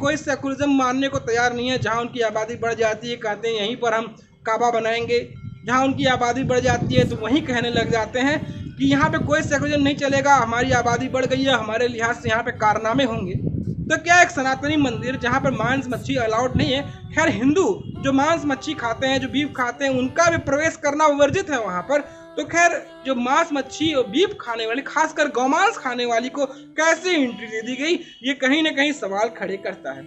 कोई सेकुलरिज्म मानने को तैयार नहीं है। जहाँ उनकी आबादी बढ़ जाती है कहते हैं यहीं पर हम काबा बनाएंगे, जहाँ उनकी आबादी बढ़ जाती है तो वहीं कहने लग जाते हैं कि यहाँ पे कोई सेकुलरिज्म नहीं चलेगा, हमारी आबादी बढ़ गई है, हमारे लिहाज से यहाँ पे कारनामे होंगे। तो क्या एक सनातनी मंदिर जहाँ पर मांस मच्छी अलाउड नहीं है, खैर हिंदू जो मांस मच्छी खाते हैं, जो बीफ खाते हैं, उनका भी प्रवेश करना वर्जित है वहाँ पर, तो खैर जो मांस मच्छी और बीफ खाने वाली, खासकर गौमांस खाने वाली को कैसे एंट्री दे दी गई, ये कहीं ना कहीं सवाल खड़े करता है।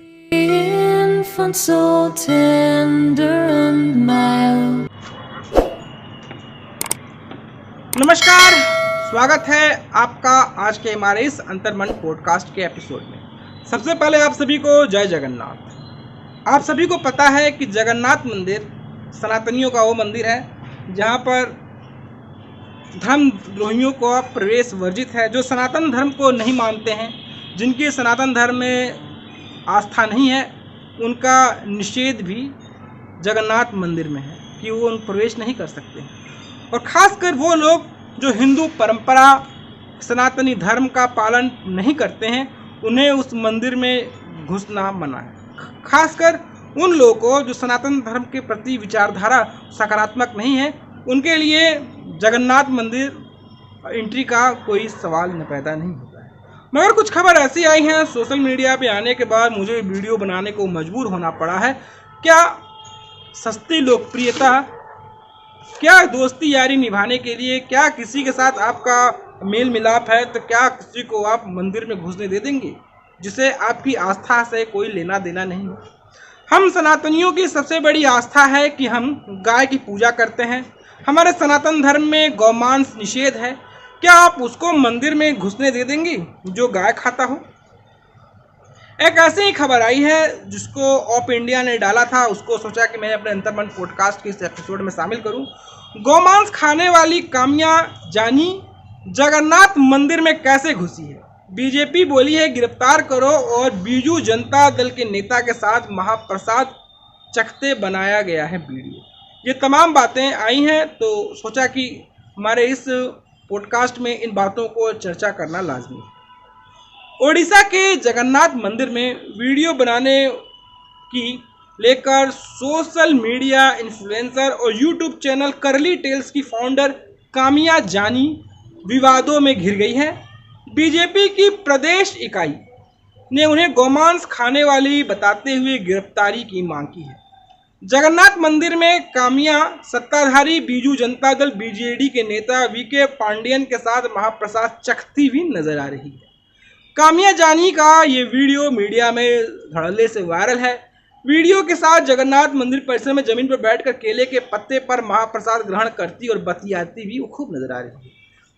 नमस्कार, स्वागत है आपका आज के हमारे इस अंतर्मन पॉडकास्ट के एपिसोड में। सबसे पहले आप सभी को जय जगन्नाथ। आप सभी को पता है कि जगन्नाथ मंदिर सनातनियों का वो मंदिर है जहाँ पर धर्मद्रोहियों को प्रवेश वर्जित है। जो सनातन धर्म को नहीं मानते हैं, जिनकी सनातन धर्म में आस्था नहीं है, उनका निषेध भी जगन्नाथ मंदिर में है कि वो उन प्रवेश नहीं कर सकते। और ख़ासकर वो लोग जो हिंदू परंपरा सनातनी धर्म का पालन नहीं करते हैं, उन्हें उस मंदिर में घुसना मना है। खासकर उन लोगों को जो सनातन धर्म के प्रति विचारधारा सकारात्मक नहीं है, उनके लिए जगन्नाथ मंदिर एंट्री का कोई सवाल न पैदा नहीं होता है। मगर कुछ खबर ऐसी आई हैं सोशल मीडिया पे आने के बाद मुझे वीडियो बनाने को मजबूर होना पड़ा है। क्या सस्ती लोकप्रियता, क्या दोस्ती यारी निभाने के लिए, क्या किसी के साथ आपका मेल मिलाप है तो क्या किसी को आप मंदिर में घुसने दे देंगे जिसे आपकी आस्था से कोई लेना देना नहीं हो। हम सनातनियों की सबसे बड़ी आस्था है कि हम गाय की पूजा करते हैं। हमारे सनातन धर्म में गौमांस निषेध है। क्या आप उसको मंदिर में घुसने दे देंगे जो गाय खाता हो? एक ऐसी ही खबर आई है जिसको ऑफ इंडिया ने डाला था, उसको सोचा कि मैं अपने अंतर्मन पॉडकास्ट के इस एपिसोड में शामिल करूं। गौमांस खाने वाली कामिया जानी जगन्नाथ मंदिर में कैसे घुसी है? बीजेपी बोली है गिरफ्तार करो और बीजू जनता दल के नेता के साथ महाप्रसाद चखते बनाया गया है वीडियो। ये तमाम बातें आई हैं तो सोचा कि हमारे इस पॉडकास्ट में इन बातों को चर्चा करना लाजमी है। ओडिशा के जगन्नाथ मंदिर में वीडियो बनाने की लेकर सोशल मीडिया इन्फ्लुएंसर और यूट्यूब चैनल करली टेल्स की फाउंडर कामिया जानी विवादों में घिर गई है। बीजेपी की प्रदेश इकाई ने उन्हें गौमांस खाने वाली बताते हुए गिरफ्तारी की मांग की है। जगन्नाथ मंदिर में कामिया सत्ताधारी बीजू जनता दल बीजेडी के नेता वीके पांडियन के साथ महाप्रसाद चखती हुई नजर आ रही है। कामिया जानी का ये वीडियो मीडिया में धड़ल्ले से वायरल है। वीडियो के साथ जगन्नाथ मंदिर परिसर में जमीन पर बैठकर केले के पत्ते पर महाप्रसाद ग्रहण करती और बतियाती भी वो खूब नजर आ रही है।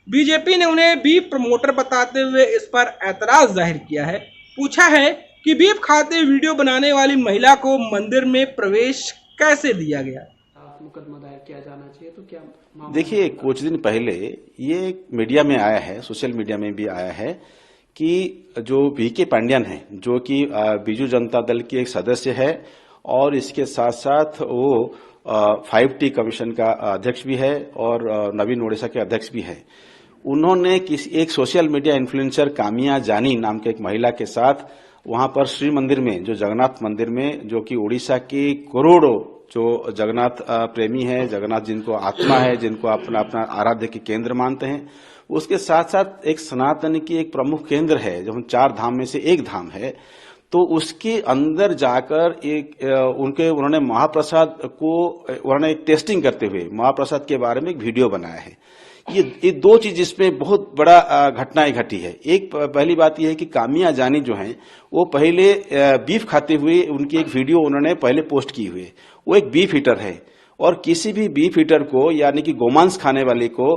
बीजेपी ने उन्हें बीफ प्रमोटर बताते हुए इस पर ऐतराज जाहिर किया है। पूछा है कि बीफ खाते वीडियो बनाने वाली महिला को मंदिर में प्रवेश कैसे दिया गया? मुकदमा दायर किया जाना चाहिए तो क्या? देखिए, कुछ दिन पहले ये मीडिया में आया है, सोशल मीडिया में भी आया है कि जो वीके पांडियन है, जो कि बीजू जनता दल की एक सदस्य है और इसके साथ साथ वो 5T कमीशन का अध्यक्ष भी है और नवीन ओडिशा के अध्यक्ष भी है। उन्होंने एक सोशल मीडिया इन्फ्लुएंसर कामिया जानी नाम के एक महिला के साथ वहां पर श्री मंदिर में, जो जगन्नाथ मंदिर में, जो कि ओडिशा के करोड़ों जो जगन्नाथ प्रेमी है, जगन्नाथ जिनको आत्मा है, जिनको अपना अपना आराध्य के केंद्र मानते हैं, उसके साथ साथ एक सनातन की एक प्रमुख केंद्र है जो 4 धाम में से एक धाम है। तो उसके अंदर जाकर उन्होंने महाप्रसाद को उन्होंने टेस्टिंग करते हुए महाप्रसाद के बारे में एक वीडियो बनाया है। ये 2 चीज इसमें बहुत बड़ा घटनाएं घटी है। एक पहली बात यह है कि कामिया जानी जो है वो पहले बीफ खाते हुए उनकी एक वीडियो उन्होंने पहले पोस्ट की हुई है। वो एक बीफ ईटर है और किसी भी बीफ ईटर को यानी कि गोमांस खाने वाले को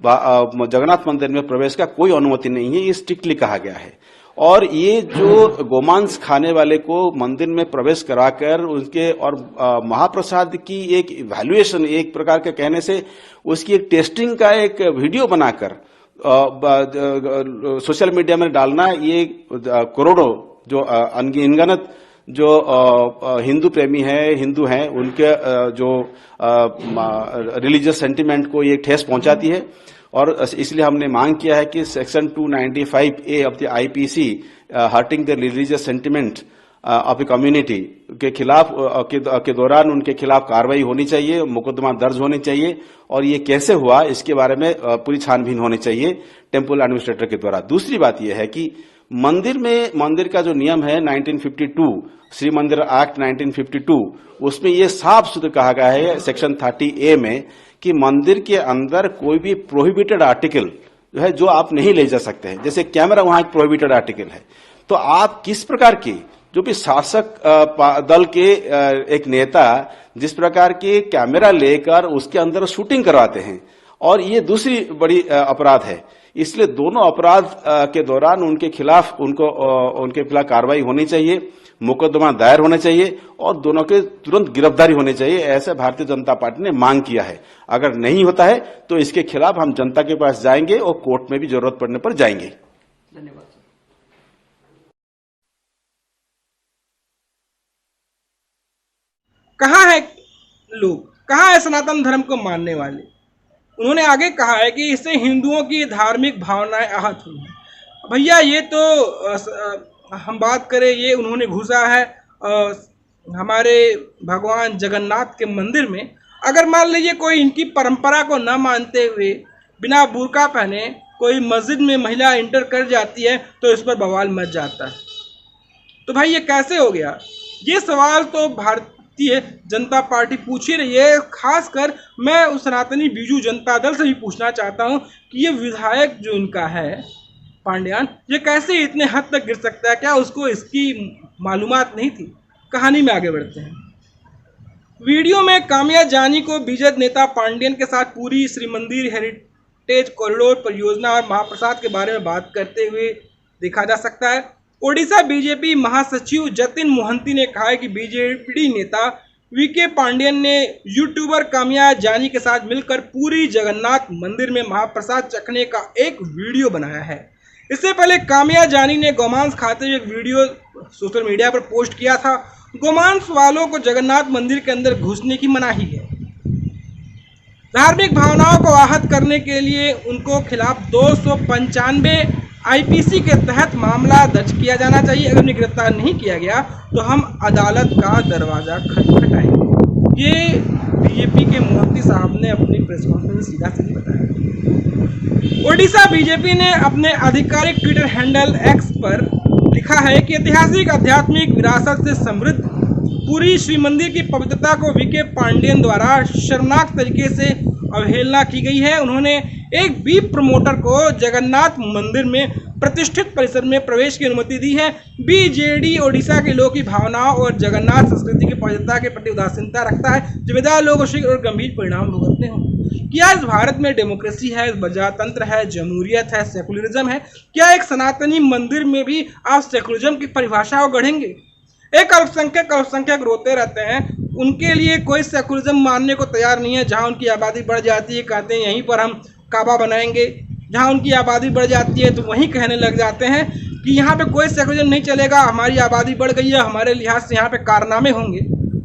जगन्नाथ मंदिर में प्रवेश का कोई अनुमति नहीं है, ये स्ट्रिक्टली कहा गया है। और ये जो गोमांस खाने वाले को मंदिर में प्रवेश कराकर उनके और महाप्रसाद की एक इवैल्यूएशन, एक प्रकार के कहने से उसकी एक टेस्टिंग का एक वीडियो बनाकर सोशल मीडिया में डालना, ये करोड़ों जो अनगिनत जो हिंदू प्रेमी है, हिंदू हैं, उनके जो रिलीजियस सेंटिमेंट को ये ठेस पहुंचाती है। और इसलिए हमने मांग किया है कि section 295A of the IPC hurting the religious sentiment of a community के खिलाफ के दौरान उनके खिलाफ कार्रवाई होनी चाहिए, मुकदमा दर्ज होने चाहिए और ये कैसे हुआ इसके बारे में पूरी छानबीन होनी चाहिए टेम्पल एडमिनिस्ट्रेटर के द्वारा। दूसरी बात यह है कि मंदिर का जो नियम है 1952 श्री मंदिर एक्ट 1952, उसमें ये साफ सुथरा कहा गया है सेक्शन 30A में कि मंदिर के अंदर कोई भी प्रोहिबिटेड आर्टिकल जो है जो आप नहीं ले जा सकते हैं। जैसे कैमरा वहां एक प्रोहिबिटेड आर्टिकल है, तो आप किस प्रकार की जो भी शासक दल के एक नेता जिस प्रकार के कैमरा लेकर उसके अंदर शूटिंग करवाते हैं, और ये दूसरी बड़ी अपराध है। इसलिए दोनों अपराध के दौरान उनके खिलाफ कार्रवाई होनी चाहिए, मुकदमा दायर होना चाहिए और दोनों के तुरंत गिरफ्तारी होनी चाहिए, ऐसा भारतीय जनता पार्टी ने मांग किया है। अगर नहीं होता है तो इसके खिलाफ हम जनता के पास जाएंगे और कोर्ट में भी जरूरत पड़ने पर जाएंगे। धन्यवाद। कहाँ है लोग, कहाँ है सनातन धर्म को मानने वाले? उन्होंने आगे कहा है कि इससे हिंदुओं की धार्मिक भावनाएं आहत हुई हैं। भैया ये तो हम बात करें, ये उन्होंने घुसा है हमारे भगवान जगन्नाथ के मंदिर में। अगर मान लीजिए कोई इनकी परंपरा को न मानते हुए बिना बुर्का पहने कोई मस्जिद में महिला इंटर कर जाती है तो इस पर बवाल मच जाता है। तो भाई ये कैसे हो गया? ये सवाल तो भारतीय जनता पार्टी पूछ ही रही है। खासकर मैं उस सनातनी बीजू जनता दल से भी पूछना चाहता हूं कि ये विधायक जो इनका है पांड्यान, ये कैसे इतने हद तक गिर सकता है? क्या उसको इसकी मालूमात नहीं थी? कहानी में आगे बढ़ते हैं। वीडियो में कामिया जानी को बीजेपी नेता पांड्यन के साथ पूरी श्री मंदिर हेरिटेज कॉरिडोर परियोजना और महाप्रसाद के बारे में बात करते हुए देखा जा सकता है। ओडिशा बीजेपी महासचिव जतिन मोहंती ने कहा है कि बीजेपी नेता वीके पांड्यन ने यूट्यूबर कामिया जानी के साथ मिलकर पूरी जगन्नाथ मंदिर में महाप्रसाद चखने का एक वीडियो बनाया है। इससे पहले कामिया जानी ने गोमांस खाते हुए एक वीडियो सोशल मीडिया पर पोस्ट किया था। गोमांस वालों को जगन्नाथ मंदिर के अंदर घुसने की मनाही है। धार्मिक भावनाओं को आहत करने के लिए उनको खिलाफ 295 आईपीसी के तहत मामला दर्ज किया जाना चाहिए। अगर उन्हें गिरफ्तार नहीं किया गया तो हम अदालत का दरवाजा खटखटाएंगे। ये बीजेपी के मोहंती साहब ने अपनी प्रेस कॉन्फ्रेंस में सीधा सीधी बताया। ओडिशा बीजेपी ने अपने आधिकारिक ट्विटर हैंडल एक्स पर लिखा है कि ऐतिहासिक आध्यात्मिक विरासत से समृद्ध पूरी श्री मंदिर की पवित्रता को वीके पांड्यन द्वारा शर्मनाक तरीके से अवहेलना की गई है। उन्होंने एक बीफ प्रमोटर को जगन्नाथ मंदिर में प्रतिष्ठित परिसर में प्रवेश की अनुमति दी है। बीजेडी ओडिशा के लोगों की भावनाओं और जगन्नाथ संस्कृति की पवित्रता के प्रति उदासीनता रखता है। जिम्मेदार लोग शीघ्र और गंभीर परिणाम भुगतने होंगे। क्या इस भारत में डेमोक्रेसी है, प्रजातंत्र है, जमहूरियत है, सेकुलरिज्म है? क्या एक सनातनी मंदिर में भी आप सेकुलरिज्म की परिभाषा को गढ़ेंगे? एक अल्पसंख्यक रोते रहते हैं, उनके लिए कोई सेकुलरिज्म मानने को तैयार नहीं है। जहां उनकी आबादी बढ़ जाती है कहते हैं यहीं पर हम काबा बनाएंगे। जहां उनकी आबादी बढ़ जाती है तो वहीं कहने लग जाते हैं कि यहाँ पे कोई सेकुलरिज्म नहीं चलेगा, हमारी आबादी बढ़ गई है, हमारे लिहाज से यहाँ पे कारनामे होंगे।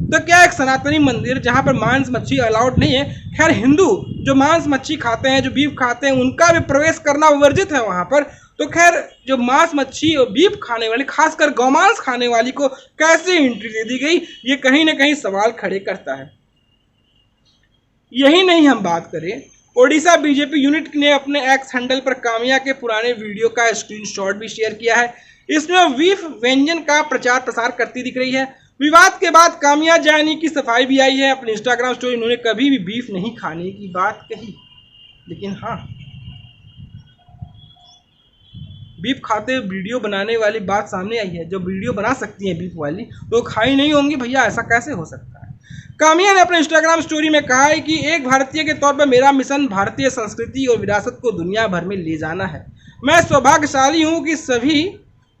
तो क्या एक सनातनी मंदिर जहाँ पर मांस मच्छी अलाउड नहीं है, खैर हिंदू जो मांस मच्छी खाते हैं, जो बीफ खाते हैं, उनका भी प्रवेश करना वर्जित है वहाँ पर, तो खैर जो मांस मच्छी और बीफ खाने वाली, खासकर गौमांस खाने वाली को कैसे एंट्री दे दी गई, ये कहीं ना कहीं सवाल खड़े करता है। यही नहीं, हम बात करें ओडिशा बीजेपी यूनिट ने अपने एक्स हैंडल पर कामिया के पुराने वीडियो का स्क्रीनशॉट भी शेयर किया है। इसमें वो बीफ व्यंजन का प्रचार प्रसार करती दिख रही है। विवाद के बाद कामिया जानी की सफाई भी आई है। अपने इंस्टाग्राम स्टोरी उन्होंने कभी भी बीफ नहीं खाने की बात कही, लेकिन हाँ बीफ खाते वीडियो बनाने वाली बात सामने आई है। जो वीडियो बना सकती है बीफ वाली तो खाई नहीं होंगी। भैया ऐसा कैसे हो सकता है? कामिया ने अपने इंस्टाग्राम स्टोरी में कहा है कि एक भारतीय के तौर पर मेरा मिशन भारतीय संस्कृति और विरासत को दुनिया भर में ले जाना है। मैं सौभाग्यशाली हूँ कि सभी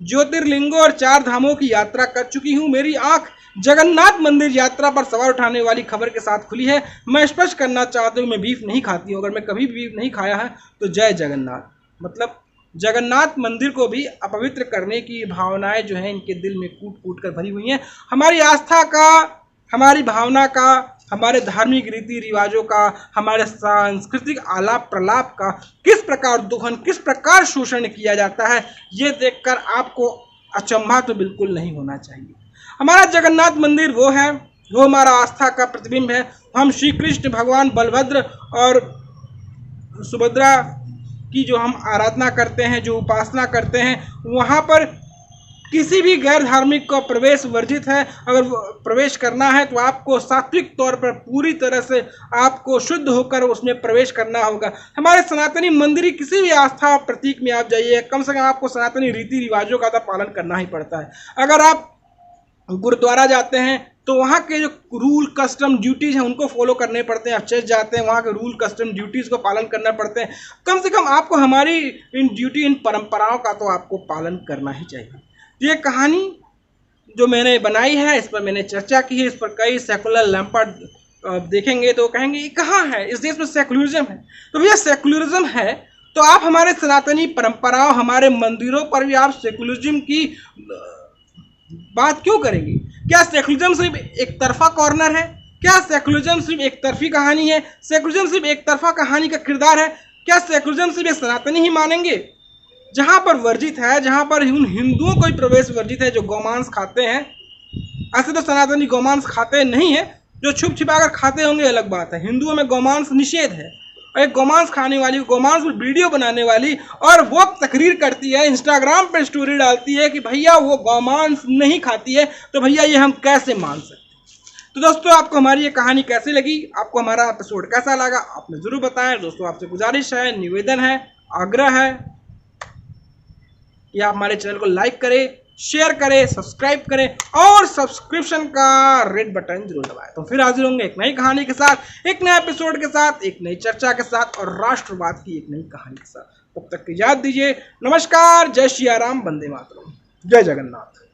ज्योतिर्लिंगों और 4 धामों की यात्रा कर चुकी हूँ। मेरी आंख जगन्नाथ मंदिर यात्रा पर सवार उठाने वाली खबर के साथ खुली है। मैं स्पष्ट करना चाहता हूँ मैं बीफ नहीं खाती हूँ। अगर मैं कभी बीफ नहीं खाया है तो जय जगन्नाथ। मतलब जगन्नाथ मंदिर को भी अपवित्र करने की भावनाएं जो है इनके दिल में कूट कूट कर भरी हुई हैं। हमारी आस्था का, हमारी भावना का, हमारे धार्मिक रीति रिवाजों का, हमारे सांस्कृतिक आलाप प्रलाप का किस प्रकार दोहन, किस प्रकार शोषण किया जाता है, ये देखकर आपको अचंभा तो बिल्कुल नहीं होना चाहिए। हमारा जगन्नाथ मंदिर वो है, वो हमारा आस्था का प्रतिबिंब है। हम श्री कृष्ण भगवान बलभद्र और सुभद्रा की जो हम आराधना करते हैं, जो उपासना करते हैं, वहाँ पर किसी भी गैर धार्मिक का प्रवेश वर्जित है। अगर प्रवेश करना है तो आपको सात्विक तौर पर पूरी तरह से आपको शुद्ध होकर उसमें प्रवेश करना होगा। हमारे सनातनी मंदिर किसी भी आस्था प्रतीक में आप जाइए, कम से कम आपको सनातनी रीति रिवाजों का तो पालन करना ही पड़ता है। अगर आप गुरुद्वारा जाते हैं तो वहाँ के जो रूल कस्टम ड्यूटीज़ हैं उनको फॉलो करने पड़ते हैं। आप चर्च जाते हैं, वहाँ के रूल कस्टम ड्यूटीज़ को पालन करना पड़ते हैं। कम से कम आपको हमारी इन ड्यूटी, इन परंपराओं का तो आपको पालन करना ही चाहिए। ये कहानी जो मैंने बनाई है, इस पर मैंने चर्चा की है, इस पर कई सेकुलर लैंपर्ड देखेंगे तो कहेंगे ये कहाँ है, इस देश में सेकुलरिज्म है। तो भैया सेकुलरिज्म है तो आप हमारे सनातनी परंपराओं, हमारे मंदिरों पर भी आप सेकुलरिज्म की बात क्यों करेंगे? क्या सेकुलरिज्म सिर्फ एक तरफा कॉर्नर है? क्या सेकुलरिज्म सिर्फ एक तरफी कहानी है? सेकुलरिज्म सिर्फ एक तरफा कहानी का किरदार है? क्या सेकुलरिज्म सिर्फ एक सनातनी ही मानेंगे? जहाँ पर वर्जित है, जहाँ पर उन हिंदुओं को ही प्रवेश वर्जित है जो गौमांस खाते हैं। ऐसे तो सनातनी गौमांस खाते नहीं है, जो छुप छिपा कर खाते होंगे अलग बात है। हिंदुओं में गौमांस निषेध है। और एक गौमांस खाने वाली, गौमांस पर वीडियो बनाने वाली, और वो तकरीर करती है, इंस्टाग्राम पर स्टोरी डालती है कि भैया वो गौमांस नहीं खाती है, तो भैया ये हम कैसे मान सकते? तो दोस्तों, आपको हमारी ये कहानी कैसी लगी, आपको हमारा एपिसोड कैसा लगा, आपने ज़रूर बताएं। दोस्तों, आपसे गुजारिश है, निवेदन है, आग्रह है कि आप हमारे चैनल को लाइक करें, शेयर करें, सब्सक्राइब करें और सब्सक्रिप्शन का रेड बटन जरूर दबाएं। तो फिर हाजिर होंगे एक नई कहानी के साथ, एक नए एपिसोड के साथ, एक नई चर्चा के साथ और राष्ट्रवाद की एक नई कहानी के साथ। तब तक की इजाजत दीजिए। नमस्कार, जय श्री राम, वंदे मातरम, जय जगन्नाथ।